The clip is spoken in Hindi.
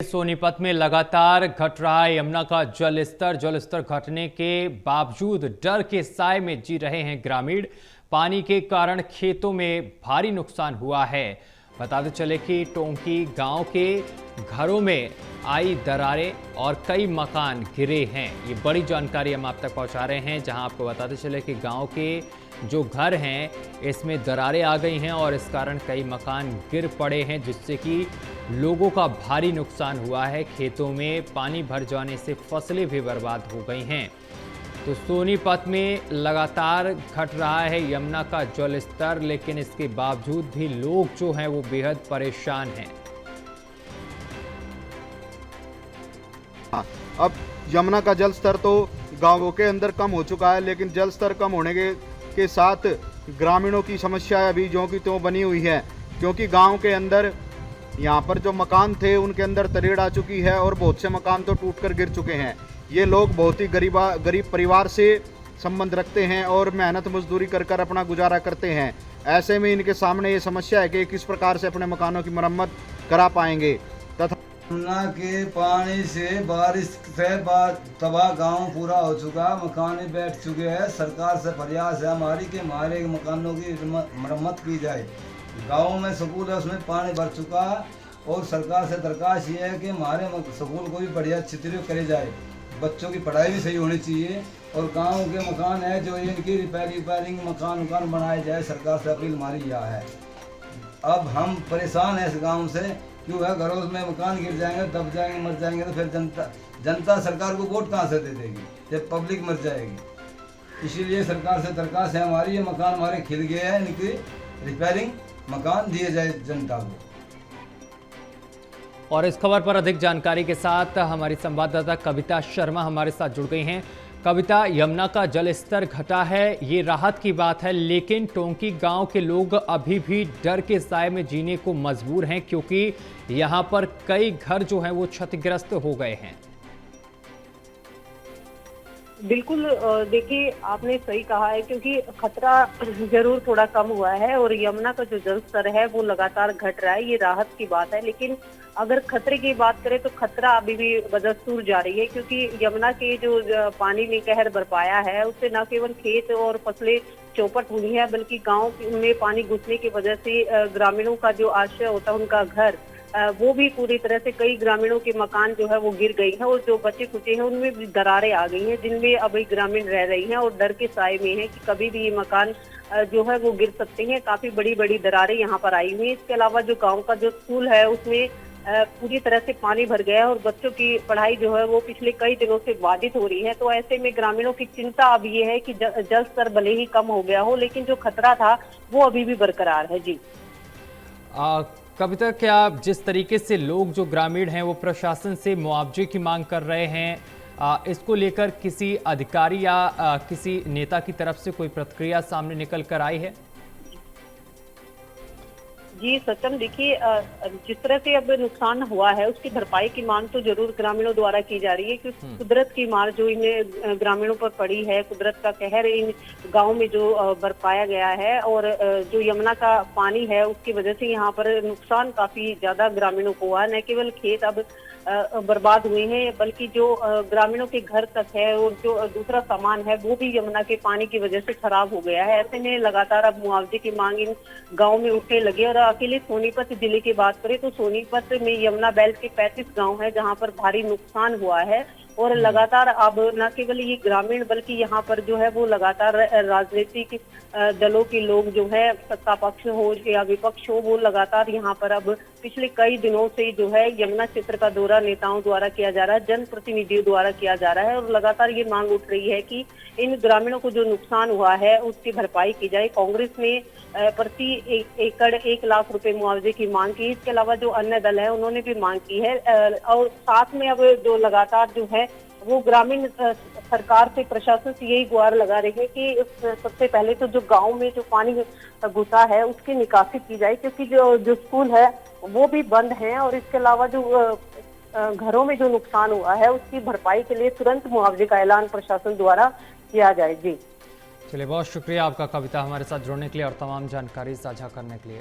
सोनीपत में लगातार घट रहा है यमुना का जलस्तर घटने के बावजूद डर के साए में जी रहे हैं ग्रामीण। पानी के कारण खेतों में भारी नुकसान हुआ है। बताते चले कि टोंकी गांव के घरों में आई दरारें और कई मकान गिरे हैं। ये बड़ी जानकारी हम आप तक पहुंचा रहे हैं, जहां आपको बताते चले कि गांव के जो घर हैं इसमें दरारें आ गई हैं और इस कारण कई मकान गिर पड़े हैं, जिससे कि लोगों का भारी नुकसान हुआ है। खेतों में पानी भर जाने से फसलें भी बर्बाद हो गई हैं। तो सोनीपत में लगातार घट रहा है यमुना का जलस्तर, लेकिन इसके बावजूद भी लोग जो हैं वो बेहद परेशान हैं। अब यमुना का जल स्तर तो गांवों के अंदर कम हो चुका है, लेकिन जल स्तर कम होने के साथ ग्रामीणों की समस्या अभी ज्यों की त्यों बनी हुई है, क्योंकि गांव के अंदर यहाँ पर जो मकान थे उनके अंदर तरेड़ आ चुकी है और बहुत से मकान तो टूटकर गिर चुके हैं। ये लोग बहुत ही गरीब परिवार से संबंध रखते हैं और मेहनत मजदूरी कर अपना गुजारा करते हैं। ऐसे में इनके सामने ये समस्या है कि किस प्रकार से अपने मकानों की मरम्मत करा पाएंगे। तथा यमुना के पानी से बारिश से तबाह गांव पूरा हो चुका, मकान बैठ चुके हैं। सरकार से प्रयास है हमारी कि हमारे मकानों की मरम्मत की जाए। गांव में स्कूल है, उसमें पानी भर चुका और सरकार से दरख्वास्त ये है कि हमारे स्कूल को भी बढ़िया चित्रित करे जाए। बच्चों की पढ़ाई भी सही होनी चाहिए और गांव के मकान है जो इनकी रिपेयरिंग मकान बनाए जाए। सरकार से अपील हमारी यह है। अब हम परेशान हैं इस गांव से, क्यों है घरों में मकान गिर जाएंगे, दब जाएंगे, मर जाएंगे तो फिर जनता सरकार को वोट कहाँ से दे देगी जब पब्लिक मर जाएगी। इसीलिए सरकार से दरख्वास्त है हमारी, ये मकान हमारे खिल गए हैं, इनकी रिपेयरिंग मकान दिए जाए जनता को। और इस खबर पर अधिक जानकारी के साथ हमारी संवाददाता कविता शर्मा हमारे साथ जुड़ गई हैं। कविता, यमुना का जलस्तर घटा है, ये राहत की बात है, लेकिन टोंकी गांव के लोग अभी भी डर के साए में जीने को मजबूर हैं, क्योंकि यहां पर कई घर जो हैं वो क्षतिग्रस्त हो गए हैं। बिल्कुल, देखिए आपने सही कहा है, क्योंकि खतरा जरूर थोड़ा कम हुआ है और यमुना का जो जल स्तर है वो लगातार घट रहा है, ये राहत की बात है। लेकिन अगर खतरे की बात करें तो खतरा अभी भी बदस्तूर जारी है, क्योंकि यमुना के जो पानी ने कहर बरपाया है उससे न केवल खेत और फसलें चौपट हुई है, बल्कि गाँव में पानी घुसने की वजह से ग्रामीणों का जो आश्रय होता है उनका घर, वो भी पूरी तरह से कई ग्रामीणों के मकान जो है वो गिर गई हैं और जो बचे खुचे हैं उनमें भी दरारें आ गई हैं, जिनमें अभी ग्रामीण रह रही हैं और डर के साए में है कि कभी भी ये मकान जो है वो गिर सकते हैं। काफी बड़ी बड़ी दरारें यहाँ पर आई हुई हैं। इसके अलावा जो गांव का जो स्कूल है उसमें पूरी तरह से पानी भर गया है और बच्चों की पढ़ाई जो है वो पिछले कई दिनों से बाधित हो रही है। तो ऐसे में ग्रामीणों की चिंता अब ये है कि जल स्तर भले ही कम हो गया हो, लेकिन जो खतरा था वो अभी भी बरकरार है। जी कविता, क्या जिस तरीके से लोग जो ग्रामीण हैं वो प्रशासन से मुआवजे की मांग कर रहे हैं, इसको लेकर किसी अधिकारी या किसी नेता की तरफ से कोई प्रतिक्रिया सामने निकल कर आई है? जी सत्यम, देखिए जिस तरह से अब नुकसान हुआ है उसकी भरपाई की मांग तो जरूर ग्रामीणों द्वारा की जा रही है, क्योंकि कुदरत की मार जो इन ग्रामीणों पर पड़ी है, कुदरत का कहर इन गांव में जो बरपाया गया है और जो यमुना का पानी है उसकी वजह से यहाँ पर नुकसान काफी ज्यादा ग्रामीणों को हुआ। न केवल खेत अब बर्बाद हुए हैं, बल्कि जो ग्रामीणों के घर तक है और जो दूसरा सामान है वो भी यमुना के पानी की वजह से खराब हो गया है। ऐसे में लगातार अब मुआवजे की मांग इन गांव में उठने लगी। और अकेले सोनीपत जिले की बात करें तो सोनीपत में यमुना बेल्ट के 35 गांव है जहां पर भारी नुकसान हुआ है और लगातार अब न केवल ये ग्रामीण बल्कि यहाँ पर जो है वो लगातार राजनीतिक दलों के लोग जो है, सत्ता पक्ष हो या विपक्ष हो, वो लगातार यहाँ पर अब पिछले कई दिनों से जो है यमुना क्षेत्र का दौरा नेताओं द्वारा किया जा रहा है, जनप्रतिनिधियों द्वारा किया जा रहा है और लगातार ये मांग उठ रही है कि इन ग्रामीणों को जो नुकसान हुआ है उसकी भरपाई की जाए। कांग्रेस ने प्रति एकड़ 1 लाख रुपए मुआवजे की मांग की। इसके अलावा जो अन्य दल है उन्होंने भी मांग की है और साथ में अब जो लगातार जो है वो ग्रामीण सरकार से, प्रशासन से यही गुहार लगा रही है कि सबसे पहले तो जो गांव में जो पानी घुसा है उसकी निकासी की जाए, क्योंकि जो स्कूल है वो भी बंद है और इसके अलावा जो घरों में जो नुकसान हुआ है उसकी भरपाई के लिए तुरंत मुआवजे का ऐलान प्रशासन द्वारा किया जाए। जी चलिए, बहुत शुक्रिया आपका कविता, हमारे साथ जुड़ने के लिए और तमाम जानकारी साझा करने के लिए।